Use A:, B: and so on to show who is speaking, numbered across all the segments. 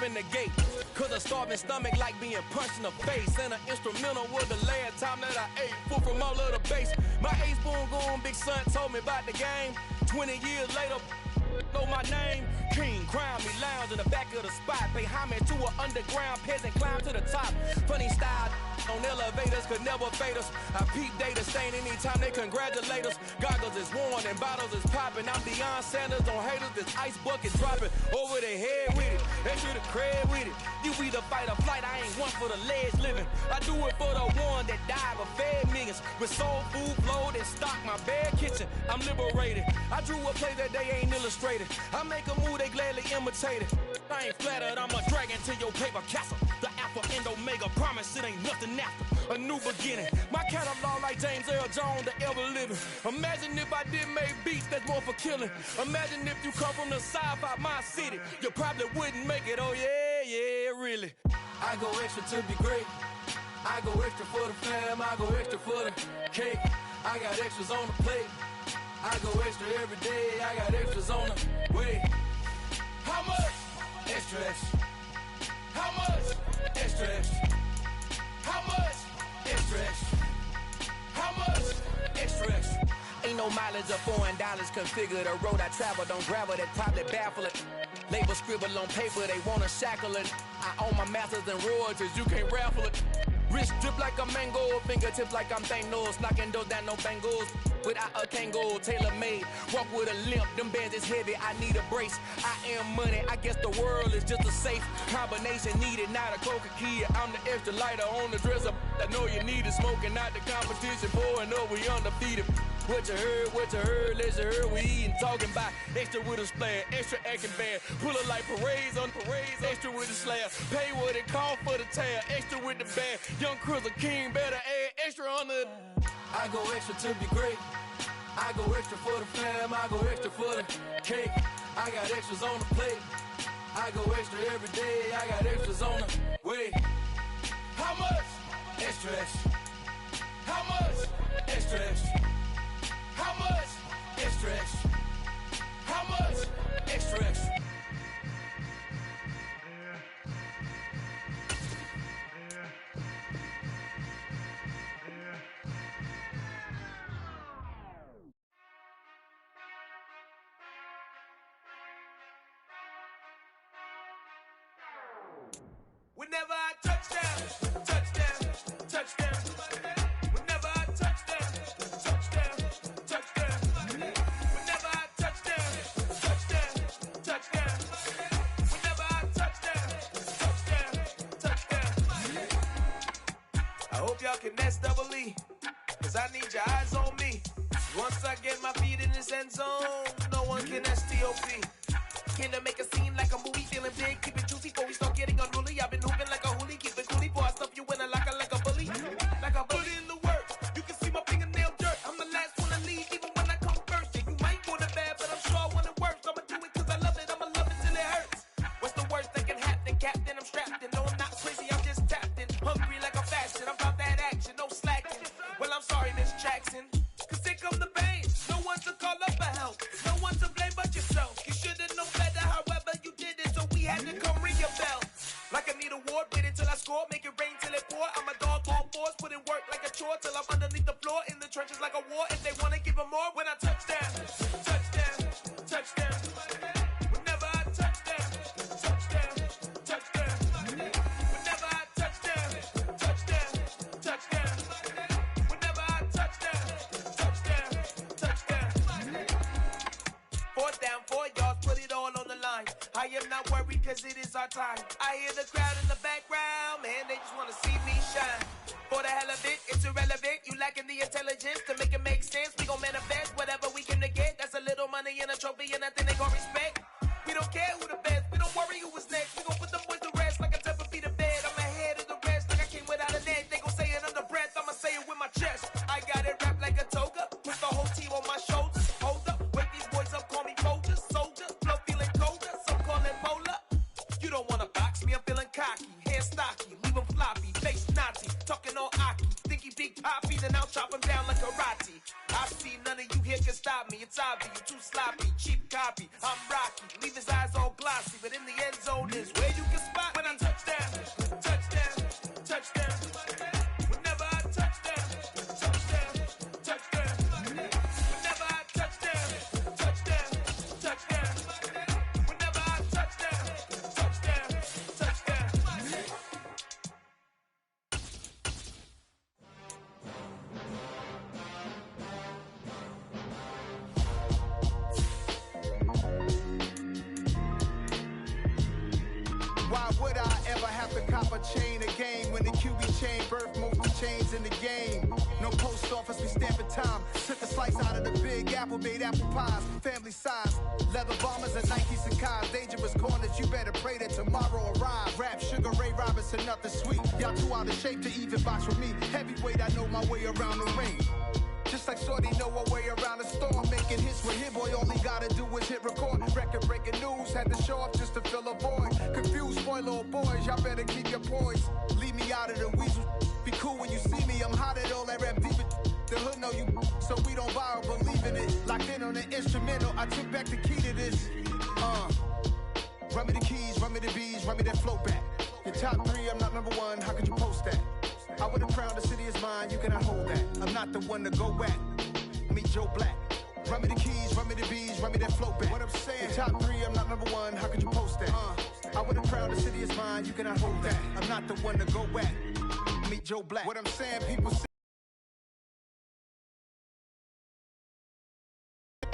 A: in the gate. Cause a starving stomach like being punched in the face. And an instrumental was the last time that I ate. Food from all of the base. My ace boom goon, big son told me about the game. 20 years later, know my name. King, crown me, lounge in the back of the spot. Pay homage to an underground peasant, climb to the top. Funny style on elevators could never fade us. I peep data stain anytime they congratulate us. Goggles is worn and bottles is popping. I'm Deion Sanders on haters, this ice bucket dropping over their head with it. They should have cred with it. You either fight or flight, I ain't one for the ledge living. I do it for the one that died but fed millions. With soul food flowed and stocked my bare kitchen. I'm liberated. I drew a play that they ain't illustrated. I make a move, they gladly imitate it. I ain't flattered, I'm a dragon to your paper castle. The Alpha and Omega, promise it ain't nothing after. A new beginning. My catalog like James Earl Jones, the ever living. Imagine if I did make beats that's more for killing. Imagine if you come from the sci-fi, my city. You probably wouldn't make it, oh yeah, really. I go extra to be great. I go extra for the fam, I go extra for the cake. I got extras on the plate. I go extra every day, I got extras on the way. How much? Extra, extra. How much? Extra, extra. How much? Extra, extra. How much? Extra, extra. Ain't no mileage or $4 configure the road I travel. Don't gravel that probably baffle it. Label scribble on paper, they wanna shackle it. I own my masters and royalties, you can't raffle it. Wrist drip like a mango, fingertips like I'm Thanos, knocking those down no bangles. Without a Kango, tailor-made, walk with a limp, them bands is heavy, I need a brace. I am money, I guess the world is just a safe combination needed, not a coca key. I'm the extra lighter on the dresser, I know you need it, smoking out the competition, pouring up, we undefeated. What you heard, let's you heard, we eating, talking about extra with a splash, extra acting bad, pull it like parades on parades, extra with the slab, pay what it cost for the tab, extra with the bag, young Chris a king, better add extra on the. I go extra to be great. I go extra for the fam, I go extra for the cake. I got extras on the plate. I go extra every day, I got extras on the way. How much? Extra, extra. How much? Extra, extra. How much? Extra, extra. How much? Extra, extra.
B: Whenever I touchdown, touchdown, touchdown. Whenever I touchdown, touchdown, touchdown. Whenever I touchdown, touchdown, touchdown. Whenever I touchdown, touchdown, touchdown. I hope y'all can nest double E, cause I need your eyes on me. Once I get my feet in this end zone, no one can STOP. Came to make a scene like a movie, feeling big, keep it juicy before we start getting unruly. I've been hooping like a hoolie, keep it coolie before I stuff you in a locker like a bully. Like a bully in the work, you can see my fingernail dirt. I'm the last one to leave, even when I come first. Yeah, you might want it bad, but I'm sure I want it worse. I'ma do it cause I love it, I'ma love it till it hurts. What's the worst that can happen, Captain? I'm strapped in, no I'm not crazy, I'm just tapped in. Hungry like a fashion, I'm about that action, no slacking. Well, I'm sorry, Miss Jackson, cause here come the pain. No one to call up for help, no one to blame but yourself. You should've known better, however you did it, so we had to come ring your bell. Like I need a ward, wait until I score, make it rain till it pour. I'm a dog on force, put in work like a chore till I'm underneath the floor, in the trenches like a war. If they wanna give them more, when I touchdown, touchdown, touchdown. Whenever I touchdown, touchdown, touchdown. Whenever I touchdown, touchdown, touchdown. Whenever I touchdown, touchdown, touchdown. Fourth down, 4 yards, put it all on the line. I am not worried cause it is our time. I hear the crowd in the background, man, they just wanna see me shine. For the hell of it, it's irrelevant. You lacking the intelligence to make it make sense. We gon' manifest whatever we can to get. That's a little money and a trophy and nothing they gon' respect. We don't care who the best, we don't worry who was next. We gon' put them boys to rest like a temper feet of bed. I'm ahead of the rest like I came without a net. They gon' say it under breath, I'ma say it with my chest. I got it wrapped like a toga, put the whole team on my shoulders. Hold up, wake these boys up, call me Folger, soldier. Flow feeling colder, some call it polar. You don't wanna box me, I'm feeling cocky. Hair stocky, leave him floppy, face naughty. Talking all aki, think he big poppy, then I'll chop him down like karate. I see none of you here can stop me. It's obvious, you too sloppy, cheap copy. I'm Rocky, leave his eyes all glossy, but in the end zone is where you can spot.
C: top of chain of game. When the QB chain birth most chains in the game. No post office, we stamping time. Took a slice out of the big apple, made apple pies. Family size, leather bombers and Nikes and Kais. Dangerous corners, you better pray that tomorrow arrives. Rap, Sugar Ray Robinson, nothing sweet. Y'all too out of shape to even box with me. Heavyweight, I know my way around the ring. Just like Shorty know her way around the storm. Making hits with Hit Boy, all he gotta do is hit record. Record breaking news, had to show up just to fill a void. Confused, spoiled little boys, y'all better keep your poise. Leave me out of the weasel. Be cool when you see me, I'm hot at all that rap deep. The hood know you, so we don't borrow, believe in it. Locked in on the instrumental, I took back the key to this. Run me the keys, run me the bees, run me that flow back. Your top three, I'm not number one, how could you post that? I would have crowned the city is mine, you cannot hold that. I'm not the one to go back. Meet Joe Black. Run me the keys, run me the bees, run me that flow back. What I'm saying, your top three, I'm not number one, how could you post that? I would have crowned the city is mine, you cannot hold that. I'm not the one to go back. Meet Joe Black. What I'm saying, people say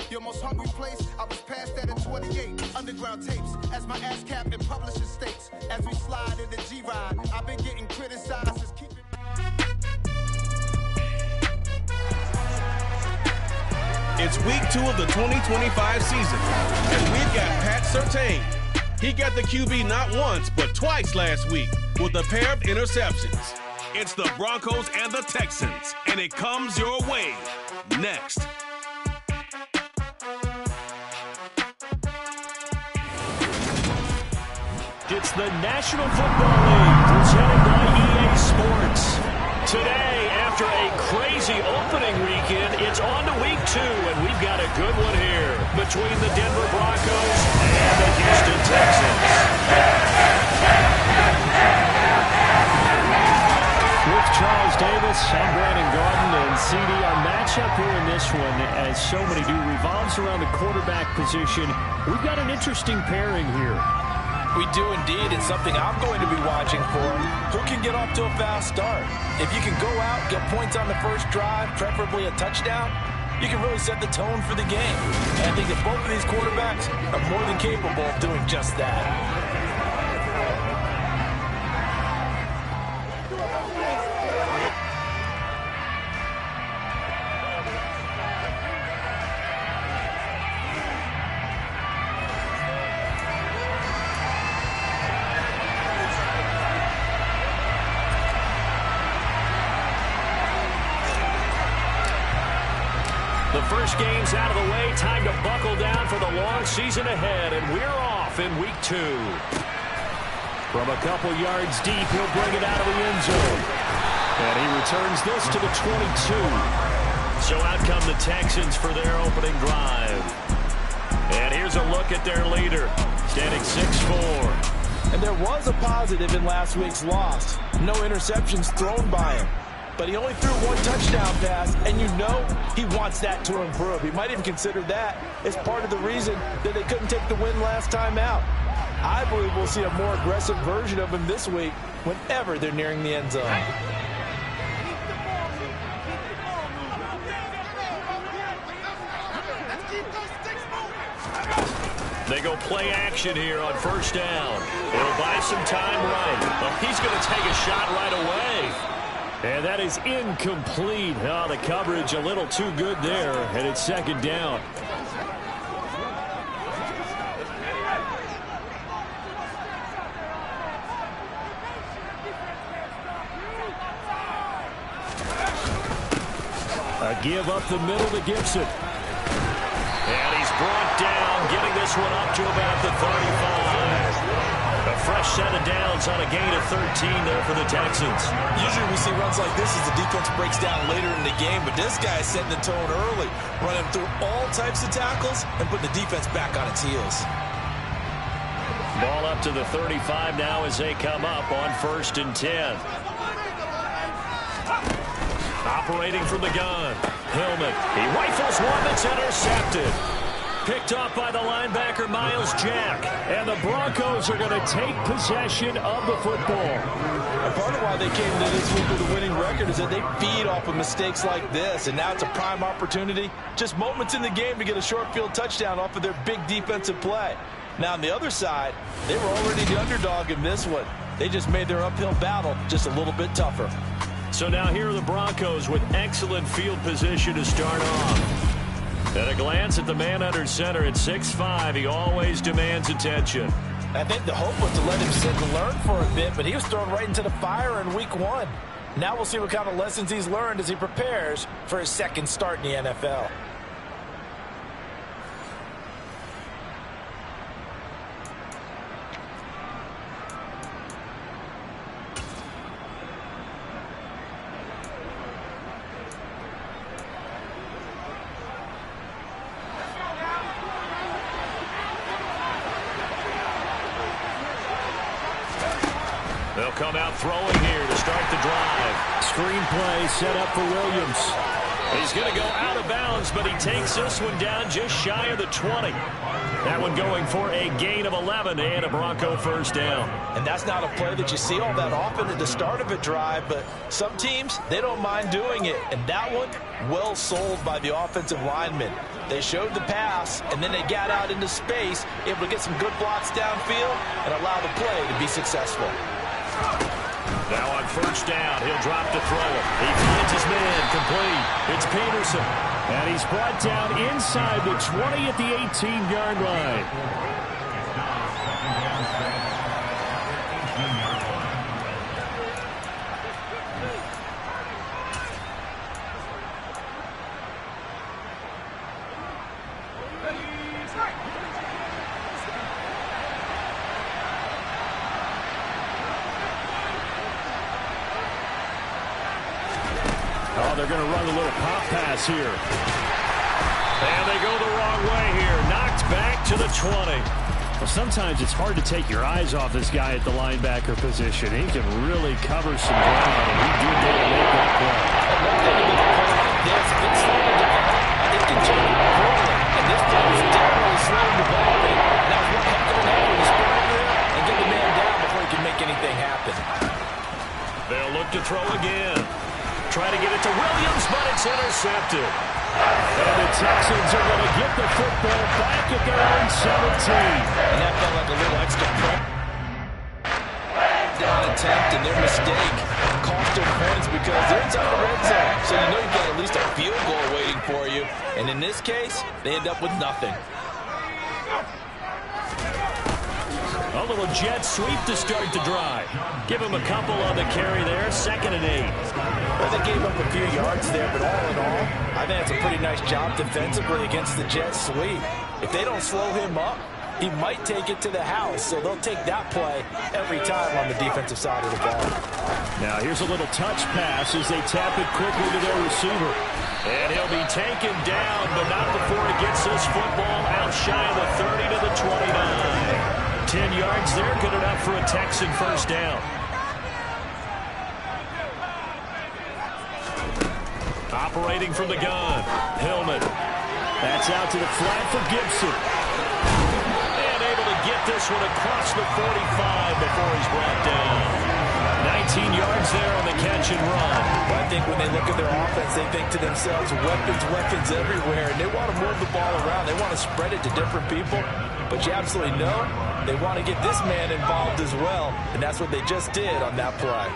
C: your most hungry place, I was past that at 28. Underground tapes, as my ass cap in publishing states. As we slide in the G-Ride, I've been getting criticized as keeping.
A: It's week 2 of the 2025 season, and we've got Pat Surtain. He got the QB not once, but twice last week with a pair of interceptions. It's the Broncos and the Texans, and it comes your way next.
D: It's the National Football League presented by EA Sports. Today, after a crazy opening weekend, it's on to week 2, and we've got a good one here between the Denver Broncos and the Houston Texans. With Charles Davis, I'm Brandon Garden, and CD, our matchup here in this one, as so many do, revolves around the quarterback position. We've got an interesting pairing here.
E: We do indeed, and something I'm going to be watching for. Who can get off to a fast start? If you can go out, get points on the first drive, preferably a touchdown, you can really set the tone for the game. And I think that both of these quarterbacks are more than capable of doing just that.
D: The first game's out of the way. Time to buckle down for the long season ahead, and we're off in week 2. From a couple yards deep, he'll bring it out of the end zone. And he returns this to the 22. So out come the Texans for their opening drive. And here's a look at their leader, standing 6'4".
E: And there was a positive in last week's loss. No interceptions thrown by him. But he only threw one touchdown pass, and you know he wants that to improve. He might even consider that as part of the reason that they couldn't take the win last time out. I believe we'll see a more aggressive version of him this week whenever they're nearing the end zone.
D: They go play action here on first down. It'll buy some time right. Oh, he's going to take a shot right away. And that is incomplete. Oh, the coverage a little too good there, and it's second down. A give up the middle to Gibson. And he's brought down, getting this one up to about the 35. A fresh set of downs on a gain of 13 there for the Texans.
E: Usually we see runs like this as the defense breaks down later in the game, but this guy is setting the tone early, running through all types of tackles and putting the defense back on its heels.
D: Ball up to the 35 now as they come up on 1st and 10. Operating from the gun, Hillman. He rifles one that's intercepted. Picked off by the linebacker, Miles Jack. And the Broncos are going to take possession of the football.
E: And part of why they came to this week with a winning record is that they feed off of mistakes like this. And now it's a prime opportunity, just moments in the game, to get a short field touchdown off of their big defensive play. Now on the other side, they were already the underdog in this one. They just made their uphill battle just a little bit tougher.
D: So now here are the Broncos with excellent field position to start off. At a glance at the man under center at 6'5", he always demands attention.
E: I think the hope was to let him sit and learn for a bit, but he was thrown right into the fire in week 1. Now we'll see what kind of lessons he's learned as he prepares for his second start in the NFL.
D: They'll come out throwing here to start the drive. Screenplay set up for Williams. He's going to go out of bounds, but he takes this one down just shy of the 20. That one going for a gain of 11 and a Bronco first down.
E: And that's not a play that you see all that often at the start of a drive, but some teams, they don't mind doing it. And that one, well sold by the offensive linemen. They showed the pass, and then they got out into space, able to get some good blocks downfield and allow the play to be successful.
D: Now on first down, he'll drop to throw it. He finds his man complete. It's Peterson. And he's brought down inside the 20 at the 18-yard line. Oh, they're going to run a little pop pass here. And they go the wrong way here. Knocked back to the 20. Well, sometimes it's hard to take your eyes off this guy at the linebacker position. He can really cover some ground, and he did that to make that play.
E: One thing about a play like this, if it's slowing down, it can change the play. And this play is definitely slowing the ball. Now it's one heck of an effort to sprint over there and get the man down before he can make anything happen.
D: They'll look to throw again. Try to get it to Williams, but it's intercepted. And the Texans are going to get the football back at their own 17.
E: And that felt like a little extra prep. Down attempt, and their mistake cost them points because they're inside the red zone. So you know you've got at least a field goal waiting for you. And in this case, they end up with nothing.
D: A little jet sweep to start the drive. Give him a couple on the carry there. 2nd and 8.
E: Well, they gave up a few yards there, but all in all, I think it's a pretty nice job defensively against the jet sweep. If they don't slow him up, he might take it to the house. So they'll take that play every time on the defensive side of the ball.
D: Now here's a little touch pass as they tap it quickly to their receiver. And he'll be taken down, but not before he gets this football out shy of the 30 to the 29. 10 yards there, good enough for a Texan first down. Operating from the gun, Hillman. That's out to the flat for Gibson. And able to get this one across the 45 before he's brought down. 19 yards there on the catch and run.
E: But I think when they look at their offense, they think to themselves, weapons everywhere. And they want to move the ball around. They want to spread it to different people. But you absolutely know they want to get this man involved as well. And that's what they just did on that play.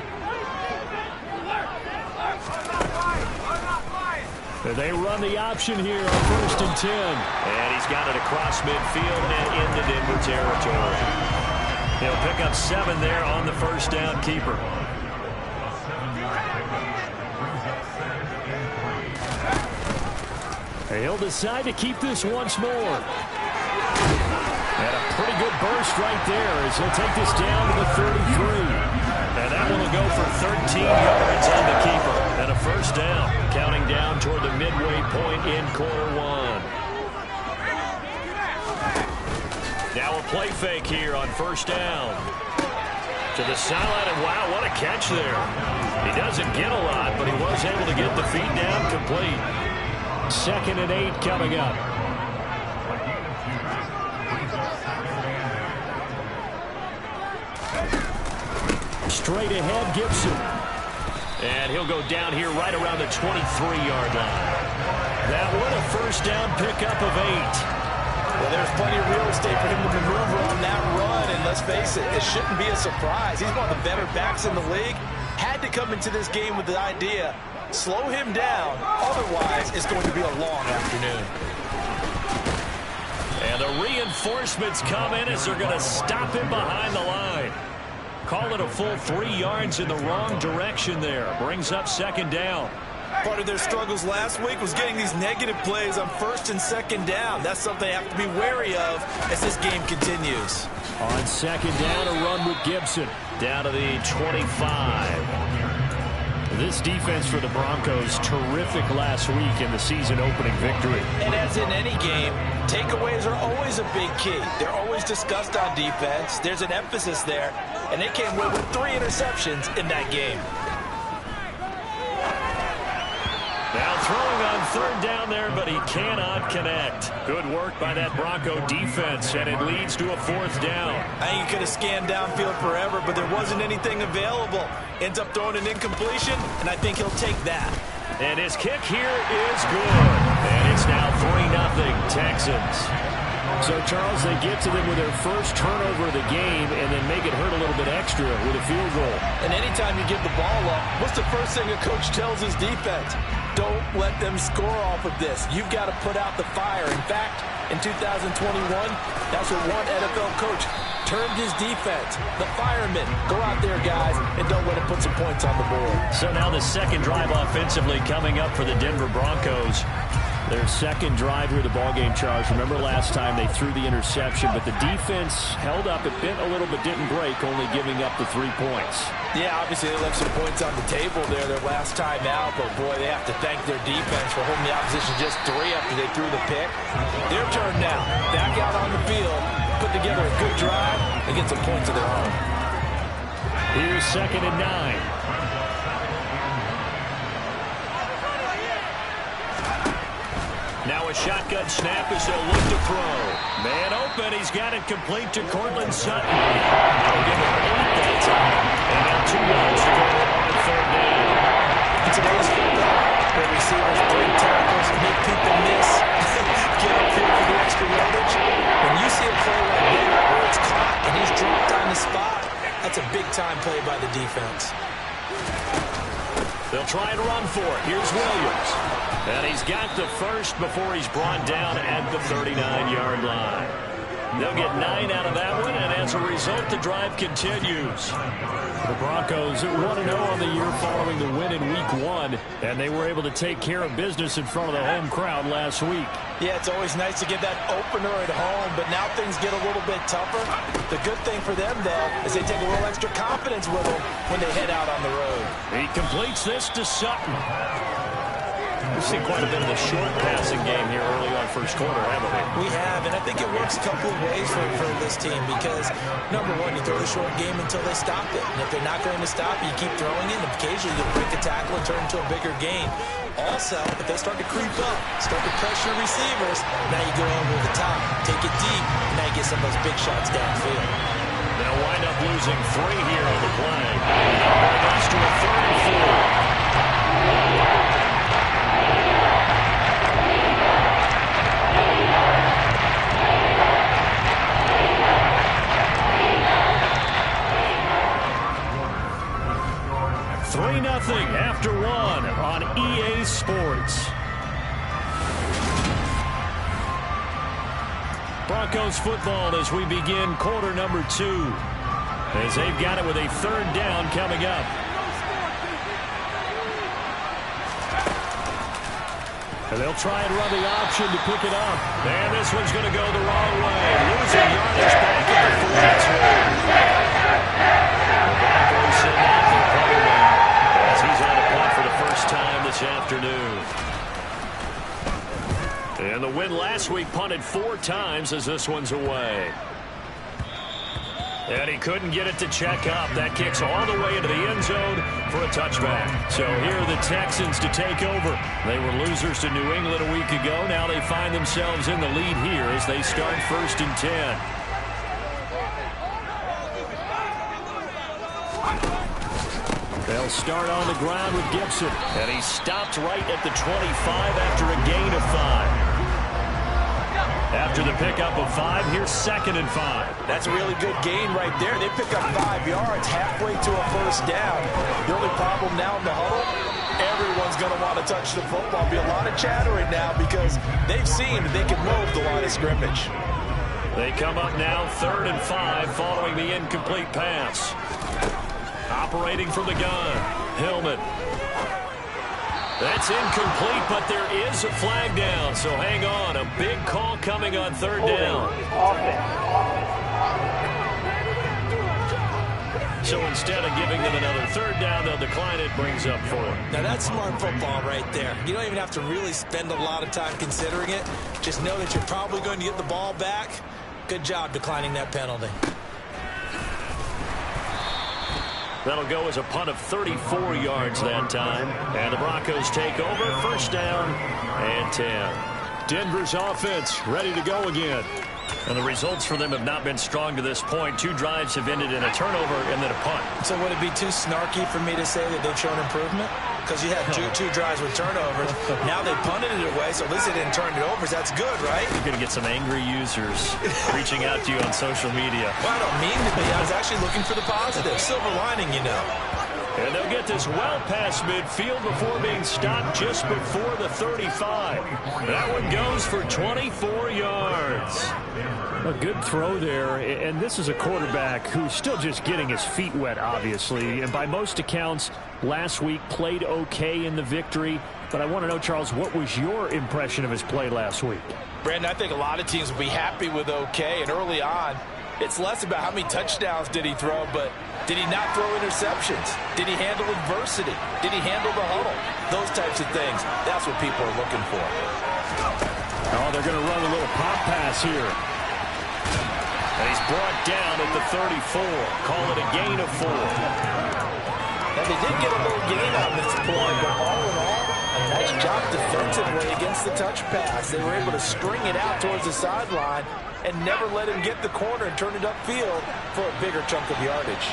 D: They run the option here on 1st and 10. And he's got it across midfield and into Denver territory. He'll pick up 7 there on the first down keeper. He'll decide to keep this once more. And a pretty good burst right there as he'll take this down to the 33. And that one will go for 13 yards on the keeper. And a first down, counting down toward the midway point in quarter 1. Now a play fake here on first down. To the sideline, and wow, what a catch there. He doesn't get a lot, but he was able to get the feet down complete. 2nd and 8 coming up. Straight ahead, Gibson. And he'll go down here right around the 23-yard line. That one a first down pickup of 8.
E: Well, there's plenty of real estate for him to maneuver on that run, and and let's face it, it shouldn't be a surprise. He's one of the better backs in the league. Had to come into this game with the idea, slow him down, otherwise it's going to be a long afternoon.
D: And the reinforcements come in as they're going to stop him behind the line. Call it a full 3 yards in the wrong direction there. Brings up second down.
E: Part of their struggles last week was getting these negative plays on first and second down. That's something they have to be wary of as this game continues.
D: On second down, a run with Gibson. Down to the 25. This defense for the Broncos, terrific last week in the season-opening victory.
E: And as in any game, takeaways are always a big key. They're always discussed on defense. There's an emphasis there, and they came away with 3 interceptions in that game.
D: Now throwing on third down there, but he cannot connect. Good work by that Bronco defense, and it leads to a 4th down.
E: I think he could have scanned downfield forever, but there wasn't anything available. Ends up throwing an incompletion, and I think he'll take that.
D: And his kick here is good. And it's now 3-0 Texans. So, Charles, they get to them with their first turnover of the game and then make it hurt a little bit extra with a field goal.
E: And anytime you give the ball up, what's the first thing a coach tells his defense? Don't let them score off of this. You've got to put out the fire. In fact, in 2021, that's what one NFL coach termed his defense. The firemen. Go out there, guys, and don't let them put some points on the board.
D: So now the second drive offensively coming up for the Denver Broncos. Their second drive here of the ballgame, Charles. Remember last time they threw the interception, but the defense held up. It bent a little but didn't break, only giving up the 3 points.
E: Yeah, obviously they left some points on the table there their last time out, but boy, they have to thank their defense for holding the opposition just 3 after they threw the pick. Their turn now. Back out on the field, put together a good drive, and get some points of their own.
D: Here's 2nd and 9. Now a shotgun snap as they'll look to throw. Man open. He's got it complete to Cortland Sutton. They'll give him 8 that time. And now 2 yards to go on 3rd down.
E: In today's football, where receivers break tackles, make people miss, get up here for the extra yardage. When you see a play like that where it's caught and he's dropped on the spot, that's a big-time play by the defense.
D: They'll try and run for it. Here's Williams. And he's got the first before he's brought down at the 39-yard line. They'll get 9 out of that one, and as a result, the drive continues. The Broncos 1-0 on the year following the win in Week 1, and they were able to take care of business in front of the home crowd last week.
E: Yeah, it's always nice to get that opener at home, but now things get a little bit tougher. The good thing for them, though, is they take a little extra confidence with them when they head out on the road.
D: He completes this to Sutton. We've seen quite a bit of the short passing game here early on first quarter, haven't we?
E: We have, and I think it works a couple of ways for this team because, number one, you throw the short game until they stop it. And if they're not going to stop it, you keep throwing it, and occasionally you'll break a tackle and turn into a bigger gain. Also, if they start to creep up, start to pressure receivers, now you go over the top, take it deep, and now you get some of those big shots downfield.
D: They'll wind up losing 3 here on the play. It goes to a 3rd and 4. After 1 on EA Sports. Broncos football as we begin quarter number 2. As they've got it with a 3rd down coming up. And they'll try and run the option to pick it up. And this one's going to go the wrong way. Losing yardage back at the 42. He's on a punt for the first time this afternoon. And the win last week, punted 4 times as this one's away. And he couldn't get it to check up. That kicks all the way into the end zone for a touchback. So here are the Texans to take over. They were losers to New England a week ago. Now they find themselves in the lead here as they start 1st and 10. They'll start on the ground with Gibson. And he stopped right at the 25 after a gain of 5. After the pickup of 5, here's 2nd and 5.
E: That's a really good gain right there. They pick up 5 yards halfway to a first down. The only problem now in the huddle, everyone's going to want to touch the football. Be a lot of chattering now because they've seen that they can move the line of scrimmage.
D: They come up now 3rd and 5 following the incomplete pass. Operating from the gun, Hillman. That's incomplete, but there is a flag down, so hang on. A big call coming on 3rd down. So instead of giving them another 3rd down, they'll decline it, brings up 4.
E: Now that's smart football right there. You don't even have to really spend a lot of time considering it. Just know that you're probably going to get the ball back. Good job declining that penalty.
D: That'll go as a punt of 34 yards that time. And the Broncos take over, 1st down and 10. Denver's offense ready to go again. And the results for them have not been strong to this point. 2 drives have ended in a turnover and then a punt.
E: So would it be too snarky for me to say that they've shown improvement? Because you had two drives with turnovers. Now they punted it away, so at least they didn't turn it over. So that's good, right?
D: You're going to get some angry users reaching out to you on social media.
E: Well, I don't mean to be. I was actually looking for the positive. Silver lining, you know.
D: And they'll get this well past midfield before being stopped just before the 35. That one goes for 24 yards.
F: A good throw there, and this is a quarterback who's still just getting his feet wet, obviously. And by most accounts, last week played okay in the victory. But I want to know, Charles, what was your impression of his play last week?
E: Brandon, I think a lot of teams will be happy with okay. And early on, it's less about how many touchdowns did he throw, but did he not throw interceptions? Did he handle adversity? Did he handle the huddle? Those types of things. That's what people are looking for.
F: Oh, they're going to run a little pop pass here.
D: And he's brought down at the 34. Call it a gain of 4.
E: Now, they did get a little gain on this play, but all in all, a nice job defensively against the touch pass. They were able to string it out towards the sideline and never let him get the corner and turn it upfield for a bigger chunk of yardage.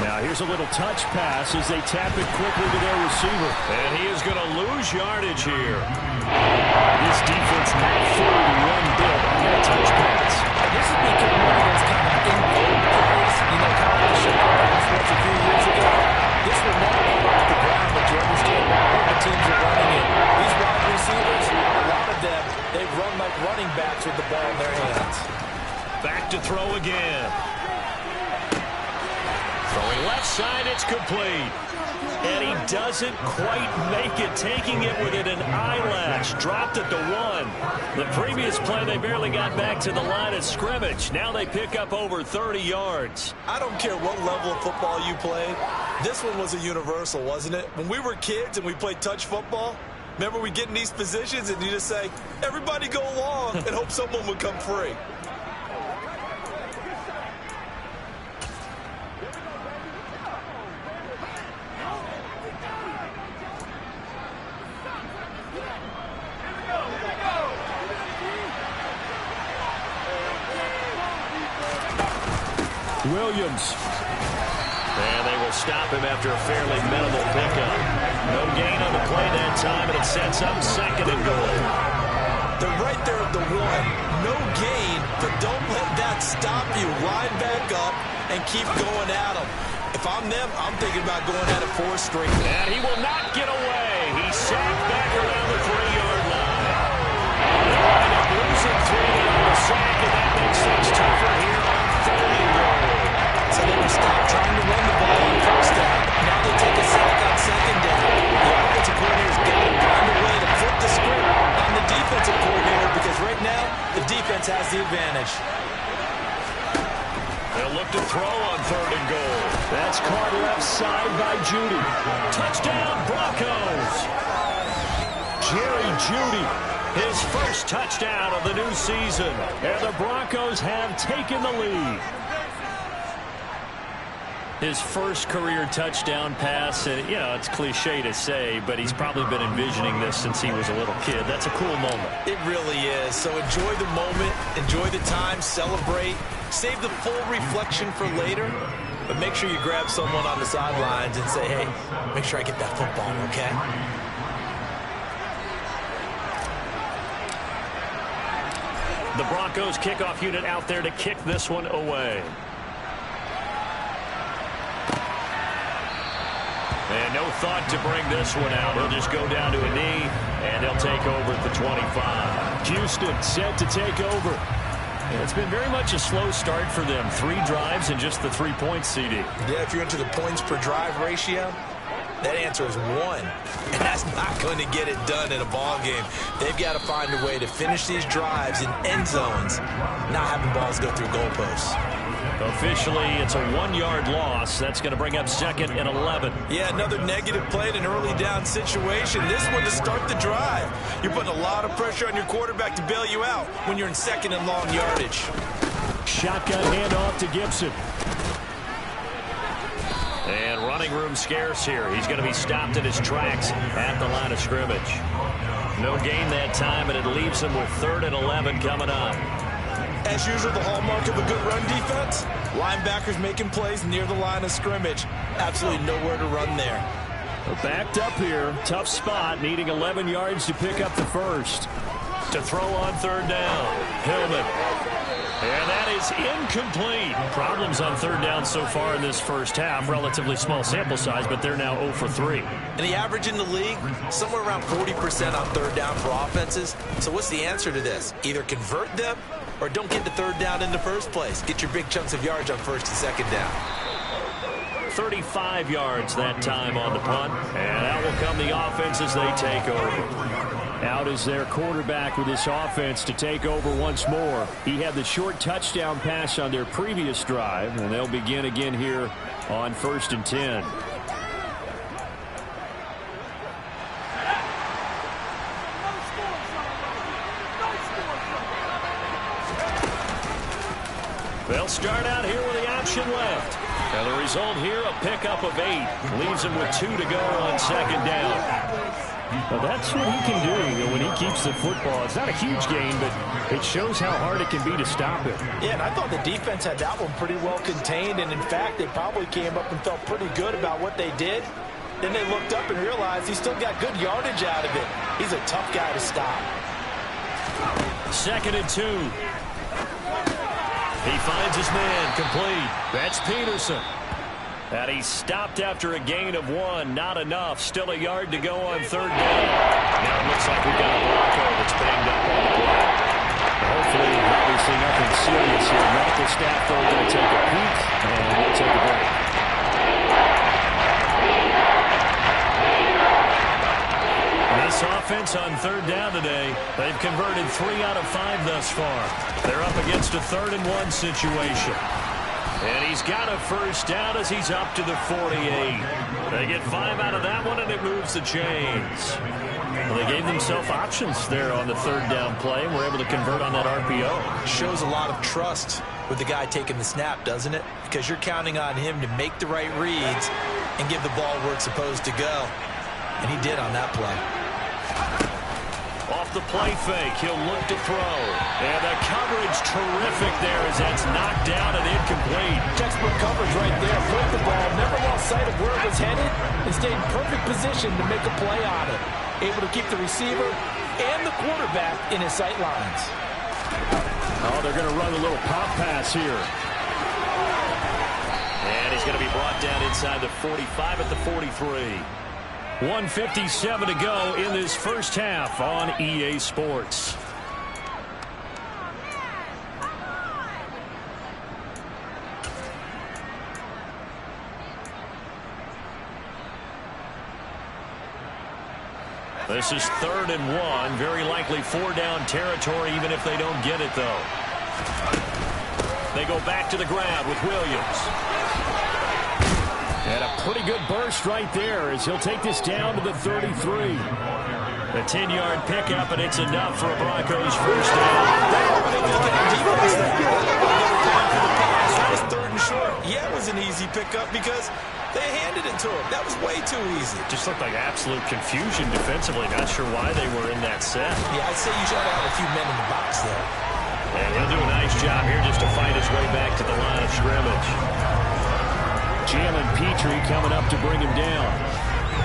F: Now here's a little touch pass as they tap it quickly to their receiver.
D: And he is going to lose yardage here.
F: This defense not fully one bit on that touch pass.
E: And this has become one of those kind of in-vogue plays, you know, kind of like the shoulder pass was a few years ago. This will never go off the ground, but you understand why the teams are running it. These wide receivers, a lot of them, they run like running backs with the ball in their hands.
D: Back to throw again. Throwing left side, it's complete. And he doesn't quite make it, taking it within an eyelash. Dropped at the 1. The previous play, they barely got back to the line of scrimmage. Now they pick up over 30 yards.
E: I don't care what level of football you played. This one was a universal, wasn't it? When we were kids and we played touch football, remember we get in these positions and you just say, everybody go along and hope someone would come free.
F: Williams.
D: And they will stop him after a fairly minimal pickup. No gain on the play that time, and it sets up 2nd and goal.
E: They're right there at the 1. No gain, but don't let that stop you. Line back up and keep going at them. If I'm them, I'm thinking about going at it 4th string.
D: And he will not get away. He's sacked back around the 3-yard line. They wind up losing 3 on the sack, and that makes things tougher here on 3rd and goal.
E: So they were stopped trying to run the ball on 1st down. Now they take a sack on 2nd down. The offensive coordinator's got to find a way to flip the script on the defensive coordinator because right now the defense has the advantage.
D: They'll look to throw on 3rd and goal.
F: That's caught left side by Judy.
D: Touchdown, Broncos.
F: Jerry Judy.
D: His first touchdown of the new season.
F: And the Broncos have taken the lead.
D: His first career touchdown pass, and, you know, it's cliche to say, but he's probably been envisioning this since he was a little kid. That's a cool moment.
E: It really is. So enjoy the moment, enjoy the time, celebrate, save the full reflection for later. but make sure you grab someone on the sidelines and say, hey, make sure I get that football, okay?
F: The Broncos kickoff unit out there to kick this one away. And no thought to bring this one out. He'll just go down to a knee, and he'll take over at the 25. Houston set to take over. And it's been very much a slow start for them. 3 drives and just the 3 points, CD.
E: Yeah, if you're into the points per drive ratio, that answer is 1. And that's not going to get it done in a ball game. They've got to find a way to finish these drives in end zones, not having balls go through goalposts.
F: Officially, it's a 1-yard loss. That's going to bring up 2nd and 11.
E: Yeah, another negative play in an early down situation. This one to start the drive. You're putting a lot of pressure on your quarterback to bail you out when you're in 2nd and long yardage.
F: Shotgun handoff to Gibson. And running room scarce here. He's going to be stopped in his tracks at the line of scrimmage. No gain that time, and it leaves him with 3rd and 11 coming up.
E: As usual, the hallmark of a good run defense, linebackers making plays near the line of scrimmage. Absolutely nowhere to run there.
F: Backed up here. Tough spot, needing 11 yards to pick up the first. To throw on 3rd down. Hillman. And that is incomplete. Problems on 3rd down so far in this first half. Relatively small sample size, but they're now 0 for 3.
E: And the average in the league, somewhere around 40% on 3rd down for offenses. So what's the answer to this? Either convert them or don't get the 3rd down in the first place. Get your big chunks of yards on 1st and 2nd down.
F: 35 yards that time on the punt. And out will come the offense as they take over. Out is their quarterback with this offense to take over once more. He had the short touchdown pass on their previous drive, and they'll begin again here on 1st and 10. They'll start out here with the option left. And the result here, a pickup of 8. Leaves him with 2 to go on 2nd down. Well, that's what he can do when he keeps the football. It's not a huge gain, but it shows how hard it can be to stop it.
E: Yeah, and I thought the defense had that one pretty well contained, and in fact, they probably came up and felt pretty good about what they did. Then they looked up and realized he still got good yardage out of it. He's a tough guy to stop.
F: 2nd and 2. He finds his man complete. That's Peterson. And he's stopped after a gain of 1. Not enough. Still a yard to go on 3rd down. Now it looks like we've got a Bronco that's banged up on the play. Hopefully, obviously nothing serious here. Medical staff, though, going to take a peek, and we'll take a break. This offense on 3rd down today, they've converted 3 out of 5 thus far. They're up against a 3rd and 1 situation. And he's got a first down as he's up to the 48. They get 5 out of that one, and it moves the chains. Well, they gave themselves options there on the 3rd down play, and were able to convert on that RPO.
E: Shows a lot of trust with the guy taking the snap, doesn't it? Because you're counting on him to make the right reads and give the ball where it's supposed to go. And he did on that play.
F: Off the play fake, he'll look to throw. And the coverage terrific there as that's knocked down and incomplete.
E: Textbook coverage right there. Flipped the ball, never lost sight of where it was headed, and stayed in perfect position to make a play on it. Able to keep the receiver and the quarterback in his sight lines.
F: Oh, they're going to run a little pop pass here. And he's going to be brought down inside the 45 at the 43. 1:57 to go in this first half on EA Sports. This is 3rd and 1. Very likely 4-down territory, even if they don't get it, though. They go back to the ground with Williams. And a pretty good burst right there as he'll take this down to the 33. A 10-yard pickup, and it's enough for a Broncos first down.
E: That was 3rd and short. Yeah, it was an easy pickup because they handed it to him. That was way too easy.
F: Just looked like absolute confusion defensively. Not sure why they were in that set.
E: Yeah, I'd say you try to have a few men in the box there.
F: And he'll do a nice job here just to fight his way back to the line of scrimmage. Jalen Petrie coming up to bring him down.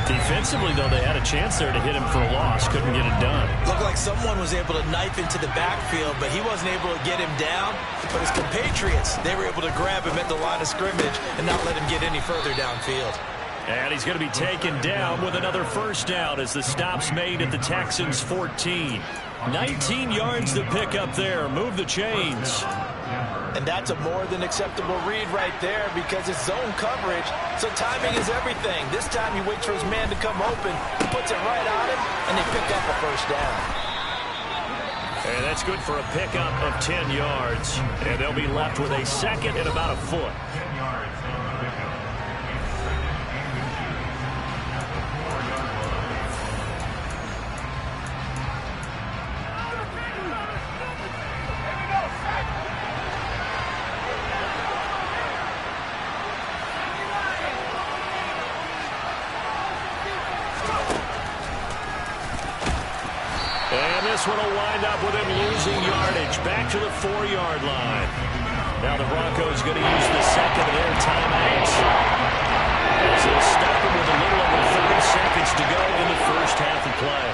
F: Defensively, though, they had a chance there to hit him for a loss. Couldn't get it done.
E: Looked like someone was able to knife into the backfield, but he wasn't able to get him down. But his compatriots, they were able to grab him at the line of scrimmage and not let him get any further downfield.
F: And he's going to be taken down with another first down as the stop's made at the Texans' 14. 19 yards to pick up there. Move the chains.
E: And that's a more than acceptable read right there because it's zone coverage, so timing is everything. This time he waits for his man to come open, he puts it right on him, and they pick up a first down.
F: And that's good for a pickup of 10 yards. And they'll be left with a second and about a foot. This one will wind up with him losing yardage back to the 4-yard line. Now the Broncos going to use the second of their timeouts as they stop him with a little over 30 seconds to go in the first half of play.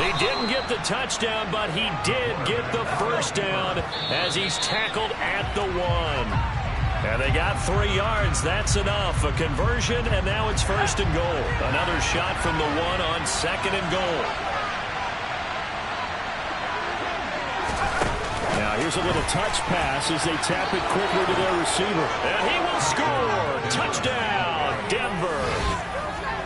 F: He didn't get the touchdown, but he did get the first down as he's tackled at the 1. And they got 3 yards. That's enough. A conversion, and now it's first and goal. Another shot from the 1 on second and goal. Now here's a little touch pass as they tap it quickly to their receiver. And he will score. Touchdown, Denver.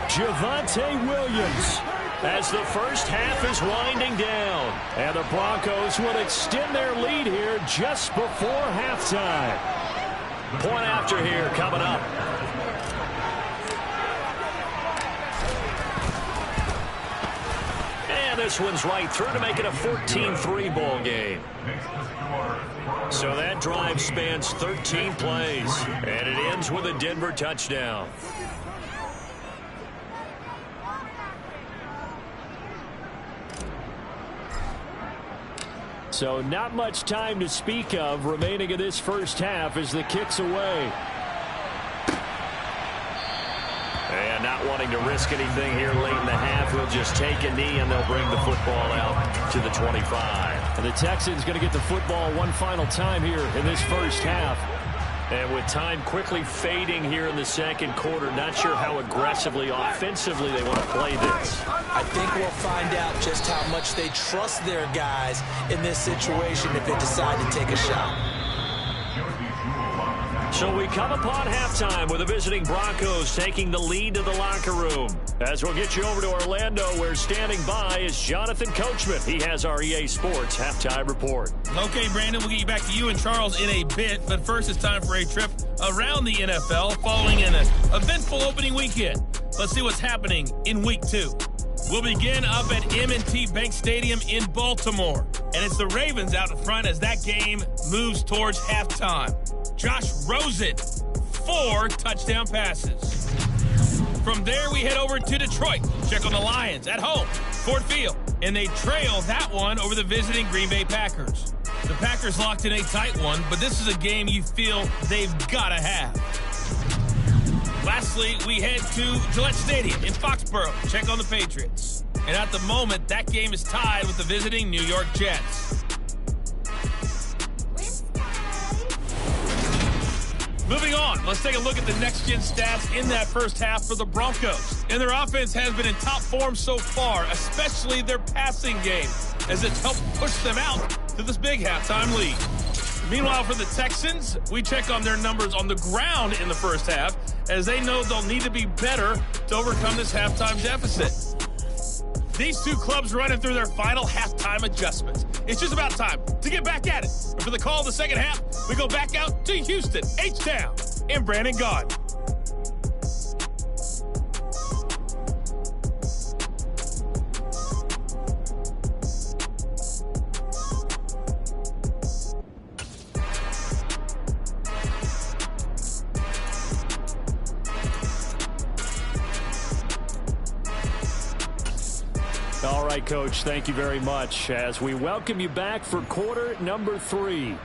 F: Javonte Williams as the first half is winding down. And the Broncos will extend their lead here just before halftime. Point after here coming up. And this one's right through to make it a 14-3 ball game. So that drive spans 13 plays, and it ends with a Denver touchdown. So not much time to speak of remaining in this first half as the kick's away. And not wanting to risk anything here late in the half, he'll just take a knee and they'll bring the football out to the 25. And the Texans going to get the football one final time here in this first half. And with time quickly fading here in the second quarter, not sure how aggressively, offensively they want to play this.
E: I think we'll find out just how much they trust their guys in this situation if they decide to take a shot.
F: So we come upon halftime with the visiting Broncos taking the lead to the locker room. As we'll get you over to Orlando, where standing by is Jonathan Coachman. He has our EA Sports halftime report.
G: Okay, Brandon, we'll get you back to you and Charles in a bit. But first, it's time for a trip around the NFL following an eventful opening weekend. Let's see what's happening in Week 2. We'll begin up at M&T Bank Stadium in Baltimore. And it's the Ravens out in front as that game moves towards halftime. Josh Rosen, 4 touchdown passes. From there, we head over to Detroit. Check on the Lions at home, Ford Field. And they trail that one over the visiting Green Bay Packers. The Packers locked in a tight one, but this is a game you feel they've got to have. Lastly, we head to Gillette Stadium in Foxborough. Check on the Patriots. And at the moment, that game is tied with the visiting New York Jets. Moving on, let's take a look at the next-gen stats in that first half for the Broncos. And their offense has been in top form so far, especially their passing game, as it's helped push them out to this big halftime lead. Meanwhile, for the Texans, we check on their numbers on the ground in the first half, as they know they'll need to be better to overcome this halftime deficit. These two clubs running through their final halftime adjustments. It's just about time to get back at it. And for the call of the second half, we go back out to Houston, H-Town, and Brandon Gaudin.
F: All right, Coach, thank you very much as we welcome you back for quarter number 3.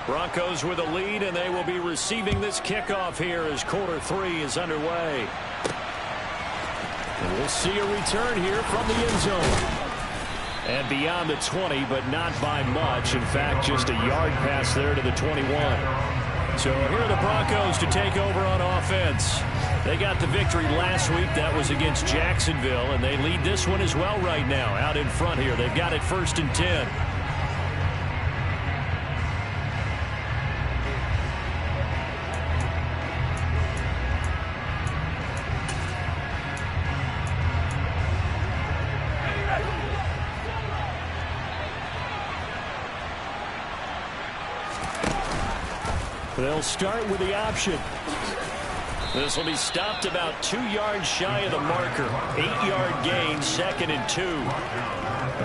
F: Broncos with a lead, and they will be receiving this kickoff here as quarter 3 is underway. And we'll see a return here from the end zone. And beyond the 20, but not by much. In fact, just a yard pass there to the 21. So here are the Broncos to take over on offense. They got the victory last week. That was against Jacksonville, and they lead this one as well right now. Out in front here, they've got it 1st and 10. They'll start with the option. This will be stopped about 2 yards shy of the marker. 8-yard gain, 2nd and 2.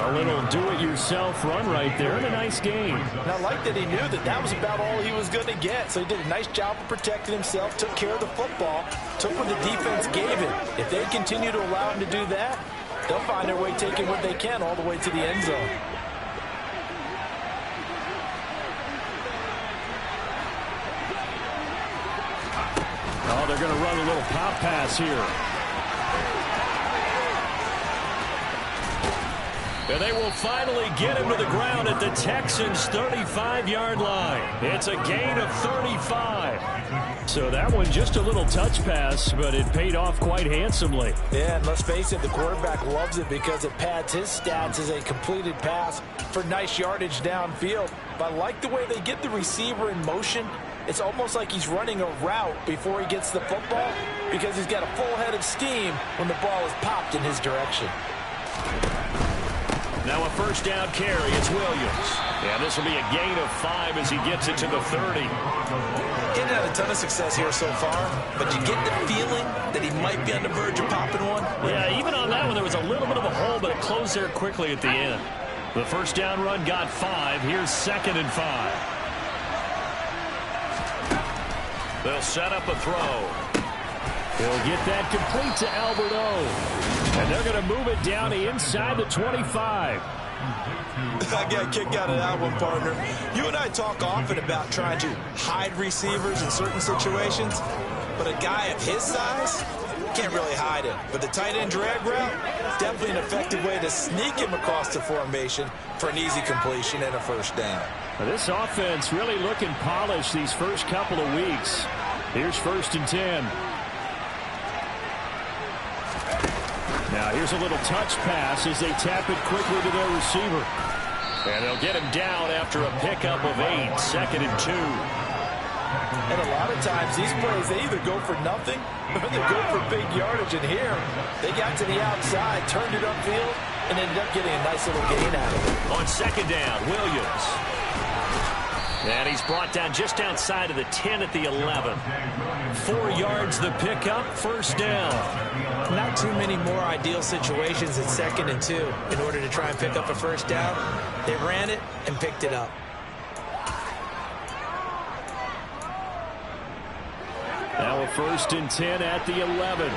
F: A little do-it-yourself run right there, and a nice gain.
E: And I like that he knew that that was about all he was going to get. So he did a nice job of protecting himself, took care of the football, took what the defense gave him. If they continue to allow him to do that, they'll find their way taking what they can all the way to the end zone.
F: Oh, they're going to run a little pop pass here. And they will finally get him to the ground at the Texans' 35-yard line. It's a gain of 35. So that one just a little touch pass, but it paid off quite handsomely.
E: Yeah, and let's face it, the quarterback loves it because it pads his stats as a completed pass for nice yardage downfield. But I like the way they get the receiver in motion. It's almost like he's running a route before he gets the football because he's got a full head of steam when the ball is popped in his direction.
F: Now a 1st down carry. It's Williams. And this will be a gain of 5 as he gets it to the 30.
E: He didn't have a ton of success here so far, but you get the feeling that he might be on the verge of popping one.
F: Yeah, even on that one, there was a little bit of a hole, but it closed there quickly at the end. The 1st down run got 5. Here's 2nd and 5. They'll set up a throw. He'll get that complete to Albert O. And they're going to move it down to inside the 25.
E: I got a kick out of that one, partner. You and I talk often about trying to hide receivers in certain situations, but a guy of his size can't really hide it. But the tight end drag route, definitely an effective way to sneak him across the formation for an easy completion and a 1st down.
F: Now this offense really looking polished these first couple of weeks. Here's 1st and 10. Now here's a little touch pass as they tap it quickly to their receiver. And they'll get him down after a pickup of 8, 2nd and 2.
E: And a lot of times these plays, they either go for nothing or they go for big yardage. And here, they got to the outside, turned it upfield, and ended up getting a nice little gain out of it.
F: On 2nd down, Williams. And he's brought down just outside of the 10 at the 11. 4 yards the pickup, 1st down.
H: Not too many more ideal situations at 2nd and 2 in order to try and pick up a 1st down. They ran it and picked it up.
F: Now a 1st and 10 at the 11.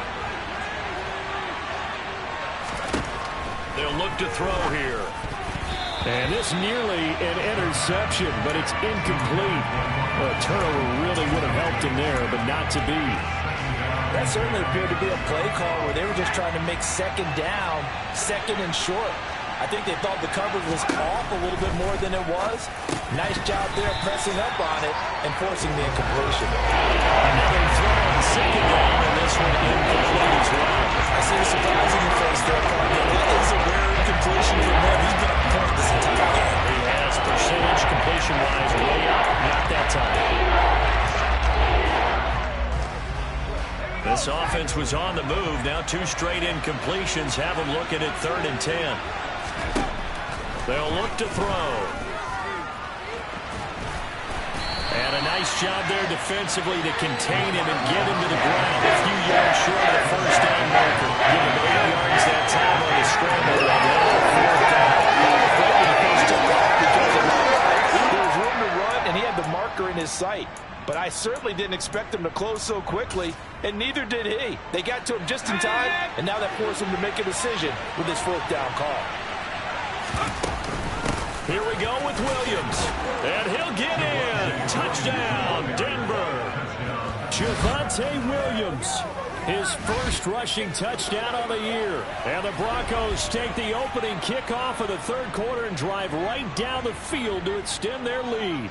F: They'll look to throw here. And this nearly an interception, but it's incomplete. A turnover really would have helped him there, but not to be.
E: That certainly appeared to be a play call where they were just trying to make 2nd down, 2nd and short. I think they thought the coverage was off a little bit more than it was. Nice job there pressing up on it and forcing the incompletion.
F: Another throw on 2nd down, and this one incomplete as well.
E: I see a surprise in your face there, partner. That is a rare incompletion from him. He's been on point this entire game.
F: He has percentage completion-wise way up, not that time. This offense was on the move. Now 2 straight incompletions have them looking at 3rd and 10. They'll look to throw. And a nice job there defensively to contain him and get him to the ground. A few yards short of the 1st down marker. Give him 8 yards that time on the scramble. And now 4th down.
E: There was room to run, and he had the marker in his sight. But I certainly didn't expect him to close so quickly, and neither did he. They got to him just in time, and now that forced him to make a decision with his 4th down call.
F: Here we go with Williams. And he'll get in. Touchdown, Denver. Javonte Williams, his first rushing touchdown of the year. And the Broncos take the opening kickoff of the third quarter and drive right down the field to extend their lead.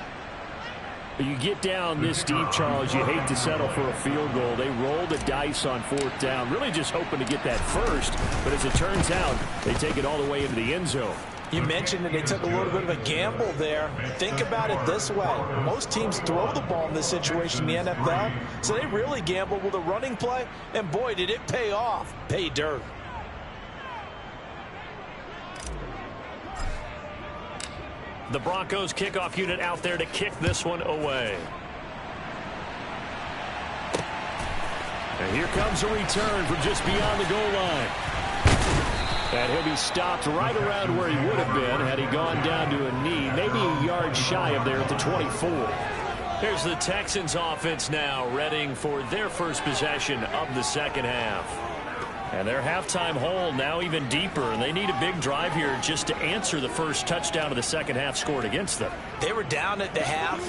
F: You get down this deep, Charles, you hate to settle for a field goal. They roll the dice on fourth down, really just hoping to get that first. But as it turns out, they take it all the way into the end zone.
H: You mentioned that they took a little bit of a gamble there. Think about it this way. Most teams throw the ball in this situation in the NFL, so they really gamble with a running play, and boy, did it pay off. Pay dirt.
F: The Broncos kickoff unit out there to kick this one away. And here comes a return from just beyond the goal line. And he'll be stopped right around where he would have been had he gone down to a knee, maybe a yard shy of there at the 24. Here's the Texans offense now, readying for their first possession of the second half. And their halftime hole now even deeper, and they need a big drive here just to answer the first touchdown of the second half scored against them.
H: They were down at the half.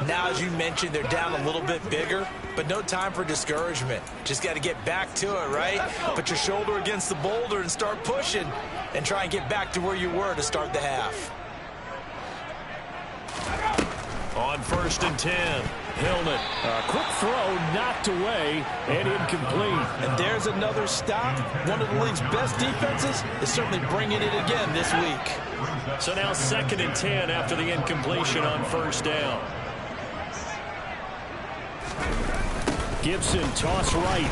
H: Now, as you mentioned, they're down a little bit bigger, but no time for discouragement. Just got to get back to it, right? Put your shoulder against the boulder and start pushing and try and get back to where you were to start the half.
F: On 1st and 10, Hillman. A quick throw knocked away and incomplete.
H: And there's another stop. One of the league's best defenses is certainly bringing it again this week.
F: So now 2nd and 10 after the incompletion on 1st down. Gibson toss right.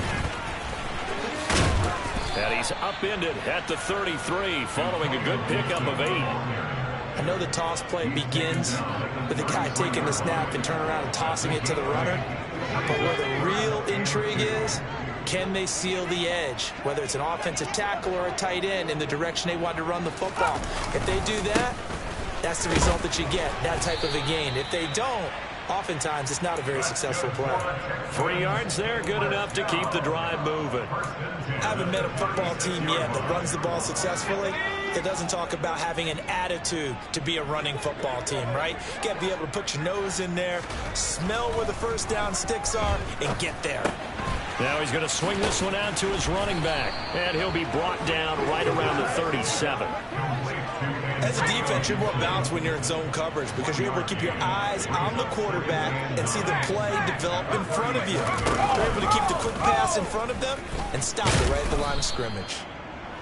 F: And he's upended at the 33 following a good pickup of 8.
H: I know the toss play begins with the guy taking the snap and turning around and tossing it to the runner. But where the real intrigue is, can they seal the edge? Whether it's an offensive tackle or a tight end in the direction they want to run the football. If they do that, that's the result that you get, that type of a gain. If they don't, oftentimes it's not a very successful play.
F: 3 yards there, good enough to keep the drive moving.
H: I haven't met a football team yet that runs the ball successfully. It doesn't talk about having an attitude to be a running football team, right? You got to be able to put your nose in there, smell where the first down sticks are, and get there.
F: Now he's going to swing this one out to his running back, and he'll be brought down right around the 37.
H: As a defense, you're more balanced when you're in zone coverage because you're able to keep your eyes on the quarterback and see the play develop in front of you. You're able to keep the quick pass in front of them and stop it right at the line of scrimmage.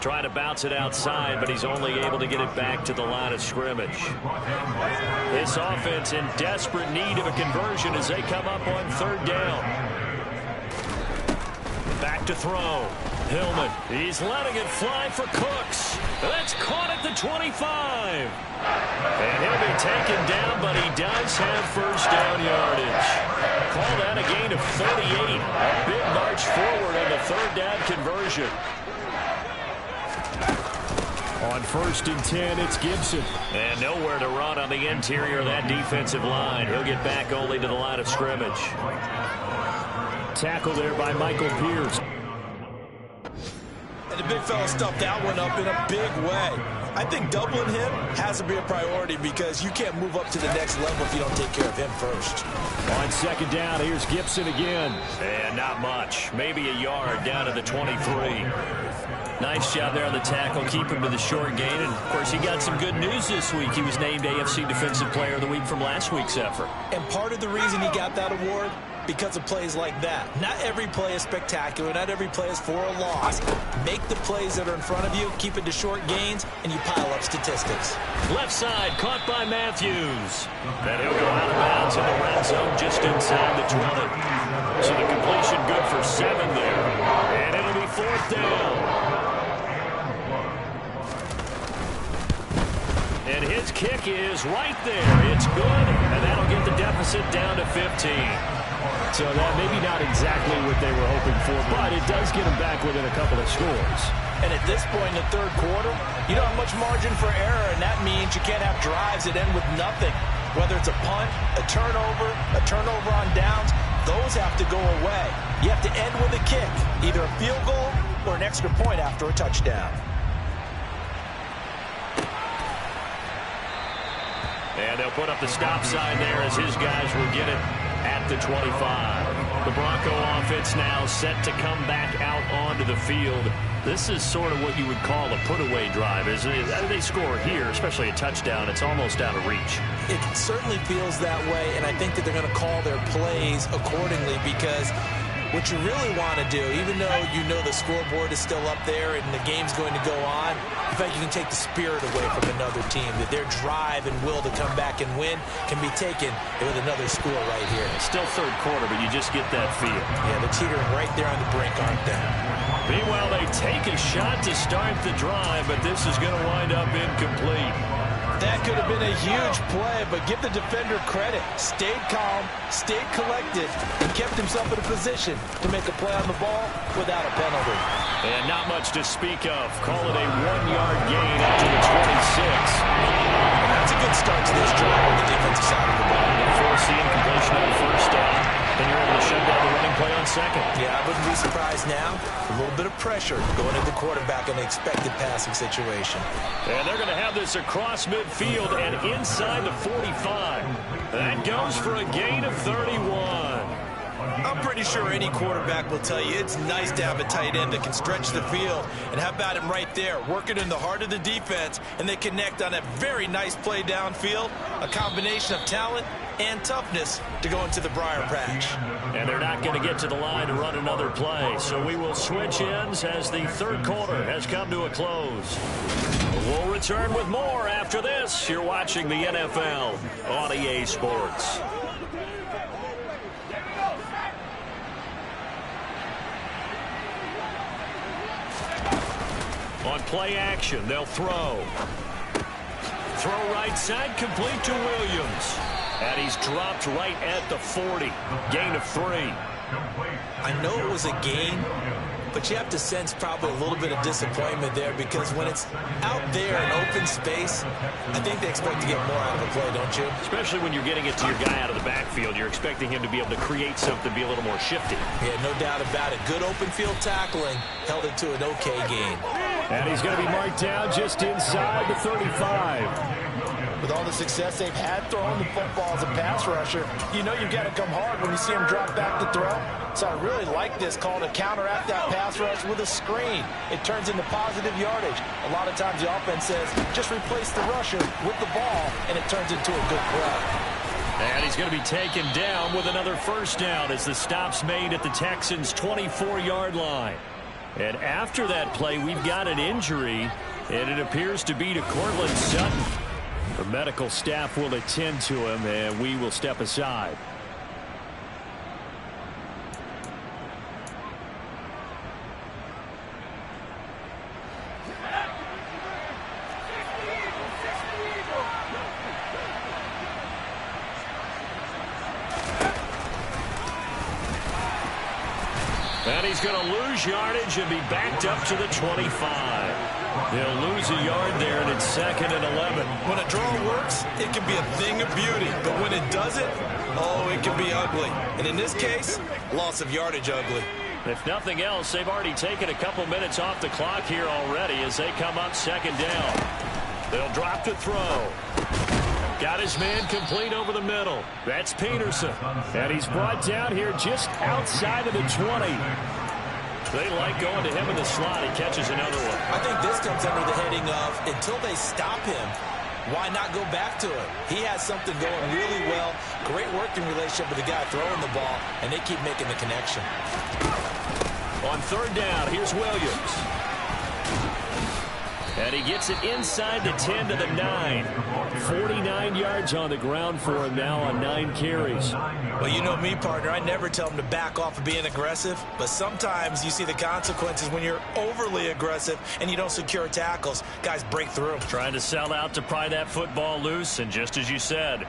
F: Trying to bounce it outside, but he's only able to get it back to the line of scrimmage. This offense in desperate need of a conversion as they come up on 3rd down. Back to throw. Hillman, he's letting it fly for Cooks. That's caught at the 25. And he'll be taken down, but he does have first down yardage. Call that a gain of 38. A big march forward on the 3rd down conversion. On 1st and 10, it's Gibson. And nowhere to run on the interior of that defensive line. He'll get back only to the line of scrimmage. Tackle there by Michael Pierce.
H: And the big fella stuffed that one up in a big way. I think doubling him has to be a priority because you can't move up to the next level if you don't take care of him first.
F: On 2nd down, here's Gibson again. And not much. Maybe a yard down to the 23. Nice job there on the tackle. Keep him to the short gain. And, of course, he got some good news this week. He was named AFC Defensive Player of the Week from last week's effort.
H: And part of the reason he got that award, because of plays like that. Not every play is spectacular. Not every play is for a loss. Make the plays that are in front of you, keep it to short gains, and you pile up statistics.
F: Left side, caught by Matthews. And he'll go out of bounds in the red zone just inside the 20. So the completion good for 7 there. And it'll be 4th down. And his kick is right there. It's good, and that'll get the deficit down to 15. So that maybe not exactly what they were hoping for, but it does get them back within a couple of scores.
H: And at this point in the 3rd quarter, you don't have much margin for error, and that means you can't have drives that end with nothing. Whether it's a punt, a turnover on downs, those have to go away. You have to end with a kick, either a field goal or an extra point after a touchdown.
D: And they'll put up the stop sign there as his guys will get it at the 25. The Bronco offense now set to come back out onto the field. This is sort of what you would call a put-away drive. As they score here, especially a touchdown, it's almost out of reach.
H: It certainly feels that way, and I think that they're going to call their plays accordingly, because what you really want to do, even though you know the scoreboard is still up there and the game's going to go on, I feel like you can take the spirit away from another team, that their drive and will to come back and win can be taken with another score right here.
D: It's still third quarter, but you just get that feel.
H: Yeah, they're teetering right there on the brink, aren't they?
D: Meanwhile, they take a shot to start the drive, but this is going to wind up incomplete.
H: That could have been a huge play, but give the defender credit. Stayed calm, stayed collected, and kept himself in a position to make a play on the ball without a penalty.
D: And not much to speak of. Call it a 1-yard gain up to the 26.
H: And that's a good start to this drive on the defensive side of the ball.
D: Force the incompletion on the first down. Then you're able to shut down the running play on second.
H: Yeah, I wouldn't be surprised now. A little bit of pressure going at the quarterback in the expected passing situation.
D: And they're going to have this across midfield and inside the 45. That goes for a gain of 31.
H: I'm pretty sure any quarterback will tell you it's nice to have a tight end that can stretch the field. And how about him right there, working in the heart of the defense, and they connect on a very nice play downfield, a combination of talent and toughness to go into the briar patch.
D: And they're not going to get to the line to run another play, so we will switch ends as the third quarter has come to a close. We'll return with more after this. You're watching the NFL on EA Sports. On play action, they'll throw. Throw right side, complete to Williams. And he's dropped right at the 40. Gain of 3.
H: I know it was a gain, but you have to sense probably a little bit of disappointment there, because when it's out there in open space, I think they expect to get more out of a play, don't you?
D: Especially when you're getting it to your guy out of the backfield. You're expecting him to be able to create something, be a little more shifty.
H: Yeah, no doubt about it. Good open field tackling held it to an okay gain.
F: And he's going to be marked down just inside the 35.
E: With all the success they've had throwing the football as a pass rusher, you know you've got to come hard when you see him drop back to throw. So I really like this call to counteract that pass rush with a screen. It turns into positive yardage. A lot of times the offense says, just replace the rusher with the ball, and it turns into a good play.
D: And he's going to be taken down with another first down as the stop's made at the Texans' 24-yard line. And after that play, we've got an injury, and it appears to be to Cortland Sutton. The medical staff will attend to him, and we will step aside. And he's going to lose yardage and be backed up to the 25. They'll lose a yard there, and it's 2nd and 11.
H: When a draw works, it can be a thing of beauty. But when it doesn't, oh, it can be ugly. And in this case, loss of yardage ugly.
D: If nothing else, they've already taken a couple minutes off the clock here already as they come up 2nd down. They'll drop to throw. Got his man complete over the middle. That's Peterson. And he's brought down here just outside of the 20. They like going to him in the slot. He catches another one.
H: I think this comes under the heading of, until they stop him, why not go back to it? He has something going really well. Great working relationship with the guy throwing the ball, and they keep making the connection.
D: On 3rd down, here's Williams. And he gets it inside the 10 to the 9. 49 yards on the ground for him now on 9 carries.
H: Well, you know me, partner. I never tell him to back off of being aggressive. But sometimes you see the consequences when you're overly aggressive and you don't secure tackles. Guys break through.
D: Trying to sell out to pry that football loose. And just as you said,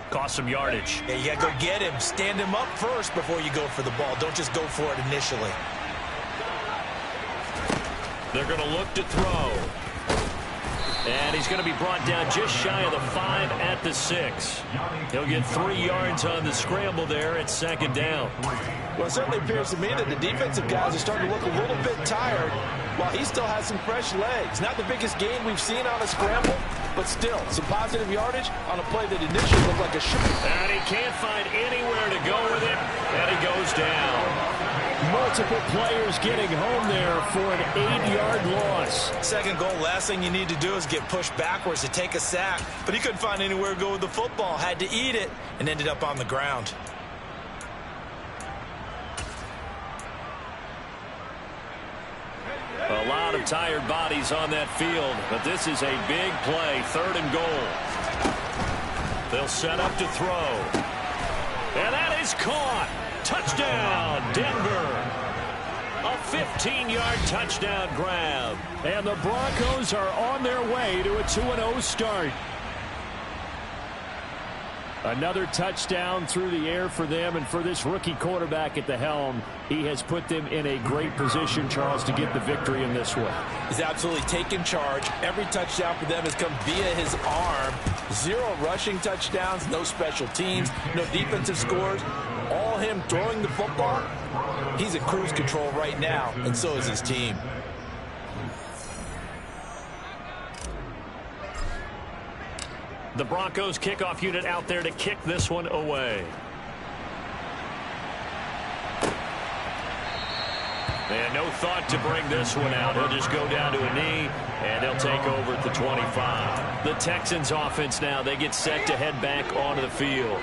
D: cost some yardage.
H: Yeah, you got to go get him. Stand him up first before you go for the ball. Don't just go for it initially.
D: They're going to look to throw. And he's going to be brought down just shy of the 5 at the 6. He'll get 3 yards on the scramble there at 2nd down.
E: Well, it certainly appears to me that the defensive guys are starting to look a little bit tired while he still has some fresh legs. Not the biggest gain we've seen on a scramble, but still, some positive yardage on a play that initially looked like a shoot.
F: And he can't find anywhere to go with it, and he goes down. Multiple players getting home there for an 8-yard loss.
H: Second goal, last thing you need to do is get pushed backwards to take a sack. But he couldn't find anywhere to go with the football, had to eat it, and ended up on the ground.
F: A lot of tired bodies on that field, but this is a big play, 3rd and goal. They'll set up to throw. And that is caught. Touchdown, Denver. A 15-yard touchdown grab. And the Broncos are on their way to a 2-0 start. Another touchdown through the air for them, and for this rookie quarterback at the helm, he has put them in a great position, Charles, to get the victory in this one.
E: He's absolutely taken charge. Every touchdown for them has come via his arm. 0 rushing touchdowns, no special teams, no defensive scores. All him throwing the football. He's at cruise control right now, and so is his team.
F: The Broncos kickoff unit out there to kick this one away. And no thought to bring this one out. He'll just go down to a knee, and they'll take over at the 25. The Texans offense now, they get set to head back onto the field.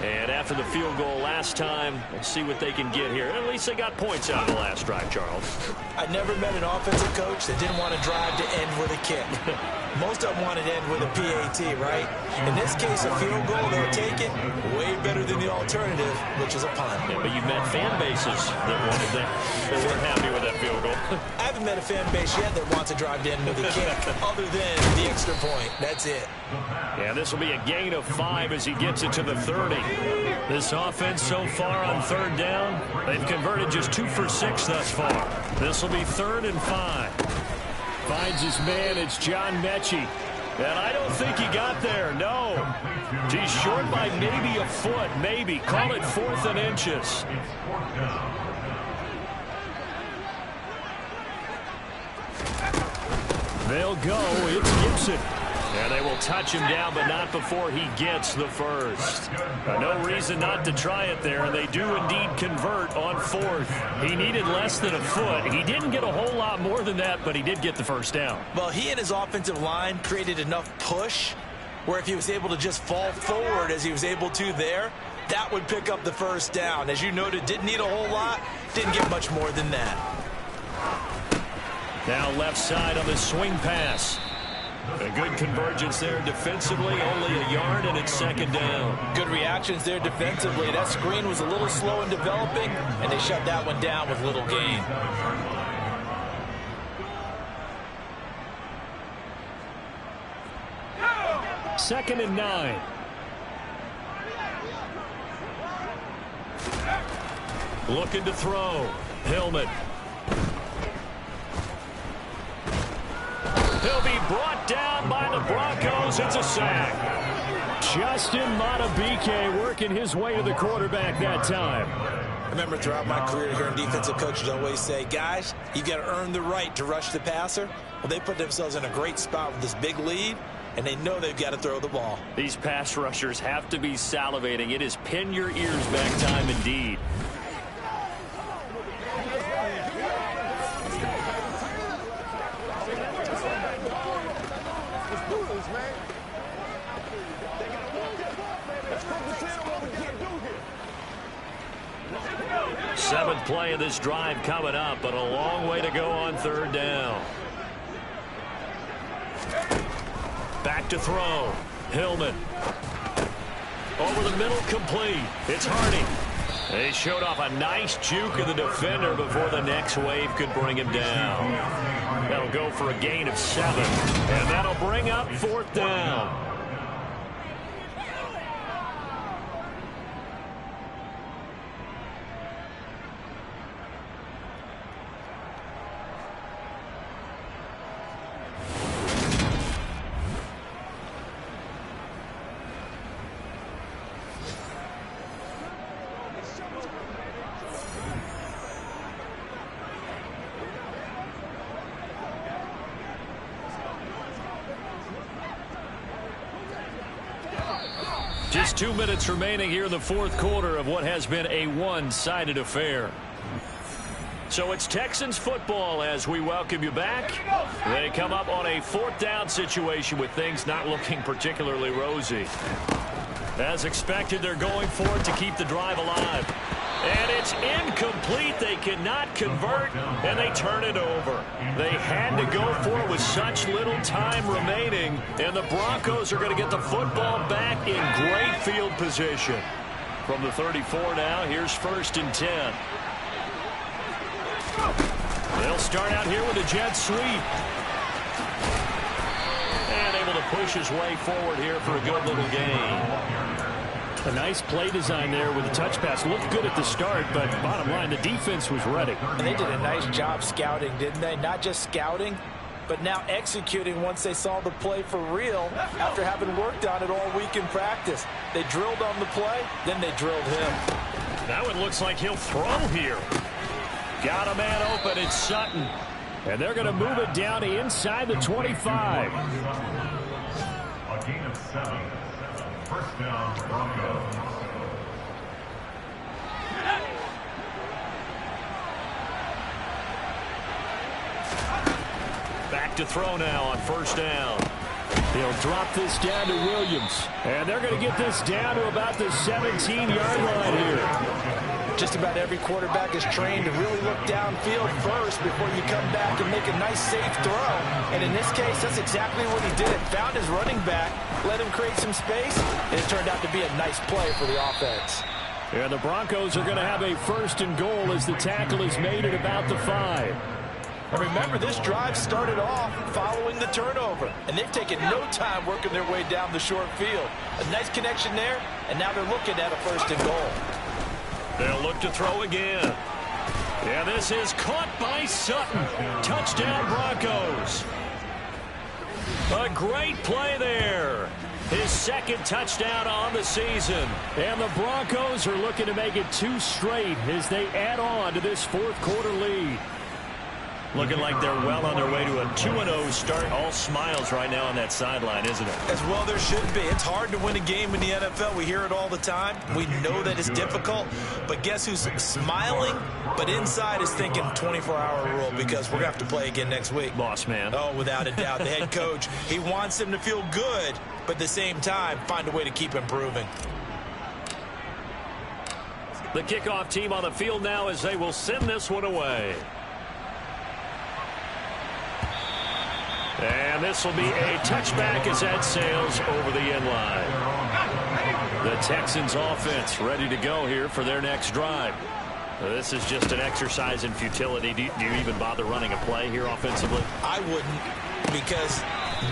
F: And after the field goal last time, we'll see what they can get here. At least they got points out of the last drive, Charles.
H: I never met an offensive coach that didn't want to drive to end with a kick. Most of them wanted to end with a PAT, right? In this case, a field goal, they'll take it way better than the alternative, which is a punt.
F: Yeah, but you've met fan bases that wanted that, that weren't happy with that field goal.
H: I haven't met a fan base yet that wants to drive to end with a kick, other than the extra point. That's it.
F: Yeah, this will be a gain of 5 as he gets it to the 30. This offense so far on 3rd down, they've converted just 2 for 6 thus far. This will be 3rd and 5. Finds his man, it's John Mechie. And I don't think he got there, no. He's short by maybe a foot, maybe. Call it 4th and inches. They'll go, it's Gibson. And they will touch him down, but not before he gets the first. No reason not to try it there, and they do indeed convert on 4th. He needed less than a foot. He didn't get a whole lot more than that, but he did get the first down.
H: Well, he and his offensive line created enough push where if he was able to just fall forward as he was able to there, that would pick up the first down. As you noted, didn't need a whole lot, didn't get much more than that.
F: Now left side on the swing pass. A good convergence there defensively, only a yard, and it's 2nd down.
E: Good reactions there defensively. That screen was a little slow in developing, and they shut that one down with little gain.
F: Second and 9. Looking to throw. Hillman. He'll be brought down by the Broncos. It's a sack. Justin Madubuike working his way to the quarterback that time.
H: I remember throughout my career hearing defensive coaches always say, guys, you got to earn the right to rush the passer. Well, they put themselves in a great spot with this big lead, and they know they've got to throw the ball.
F: These pass rushers have to be salivating. It is pin your ears back time indeed. Seventh play of this drive coming up, but a long way to go on 3rd down. Back to throw. Hillman. Over the middle, complete. It's Harding. They showed off a nice juke of the defender before the next wave could bring him down. That'll go for a gain of 7. And that'll bring up 4th down. Just 2 minutes remaining here in the fourth quarter of what has been a one-sided affair. So it's Texans football as we welcome you back. They come up on a fourth down situation with things not looking particularly rosy. As expected, they're going for it to keep the drive alive. And it's incomplete. They cannot convert, and they turn it over. They had to go for it with such little time remaining, and the Broncos are going to get the football back in great field position. From the 34 now, here's 1st and 10. They'll start out here with a jet sweep. And able to push his way forward here for a good little gain. A nice play design there with the touch pass. Looked good at the start, but bottom line, the defense was ready.
E: And they did a nice job scouting, didn't they? Not just scouting, but now executing once they saw the play for real after having worked on it all week in practice. They drilled on the play, then they drilled him.
F: Now it looks like he'll throw here. Got a man open. It's Sutton. And they're going to move it down to inside the 25.
I: A gain of 7. First down, Broncos.
F: Back to throw now on 1st down. He'll drop this down to Williams. And they're going to get this down to about the 17-yard line here.
E: Just about every quarterback is trained to really look downfield first before you come back and make a nice, safe throw. And in this case, that's exactly what he did. Found his running back, let him create some space, and it turned out to be a nice play for the offense.
F: And the Broncos are going to have a 1st and goal as the tackle is made at about the 5.
E: And remember, this drive started off following the turnover, and they've taken no time working their way down the short field. A nice connection there, and now they're looking at a 1st and goal.
F: They'll look to throw again. Yeah, this is caught by Sutton. Touchdown, Broncos. A great play there. His 2nd touchdown on the season. And the Broncos are looking to make it 2 straight as they add on to this fourth quarter lead. Looking like they're well on their way to a 2-0 start. All smiles right now on that sideline, isn't it?
E: As well there should be. It's hard to win a game in the NFL. We hear it all the time. We know that it's difficult. But guess who's smiling? But inside is thinking 24-hour rule because we're going to have to play again next week.
F: Boss man.
E: Oh, without a doubt. The head coach, he wants them to feel good, but at the same time, find a way to keep improving.
F: The kickoff team on the field now as they will send this one away. And this will be a touchback as that sails over the end line. The Texans offense ready to go here for their next drive. This is just an exercise in futility. Do you even bother running a play here offensively?
E: I wouldn't, because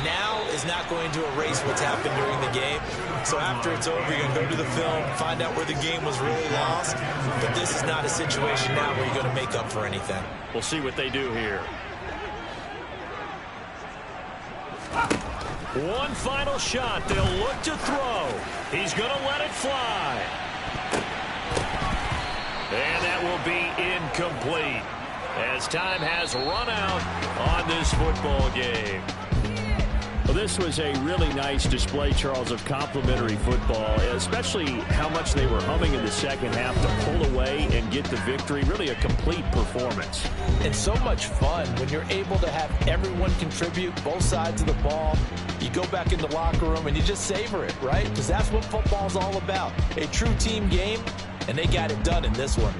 E: now is not going to erase what's happened during the game. So after it's over, you're going to go to the film, find out where the game was really lost. But this is not a situation now where you're going to make up for anything.
F: We'll see what they do here. One final shot. They'll look to throw. He's going to let it fly. And that will be incomplete as time has run out on this football game. Well, this was a really nice display, Charles, of complimentary football, especially how much they were humming in the second half to pull away and get the victory. Really a complete performance.
E: It's so much fun when you're able to have everyone contribute, both sides of the ball. You go back in the locker room and you just savor it, right? Because that's what football's all about. A true team game, and they got it done in this one.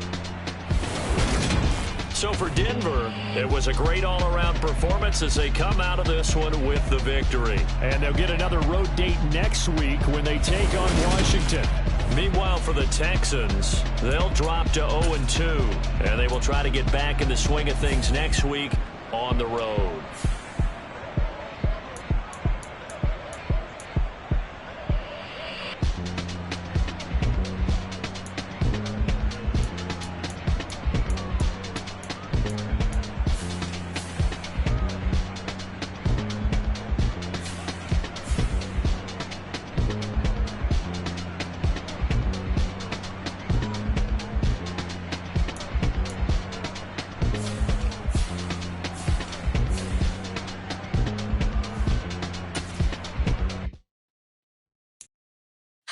F: So for Denver, it was a great all-around performance as they come out of this one with the victory. And they'll get another road date next week when they take on Washington. Meanwhile, for the Texans, they'll drop to 0-2, and they will try to get back in the swing of things next week on the road.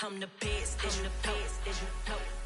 J: I'm the best, I'm the best,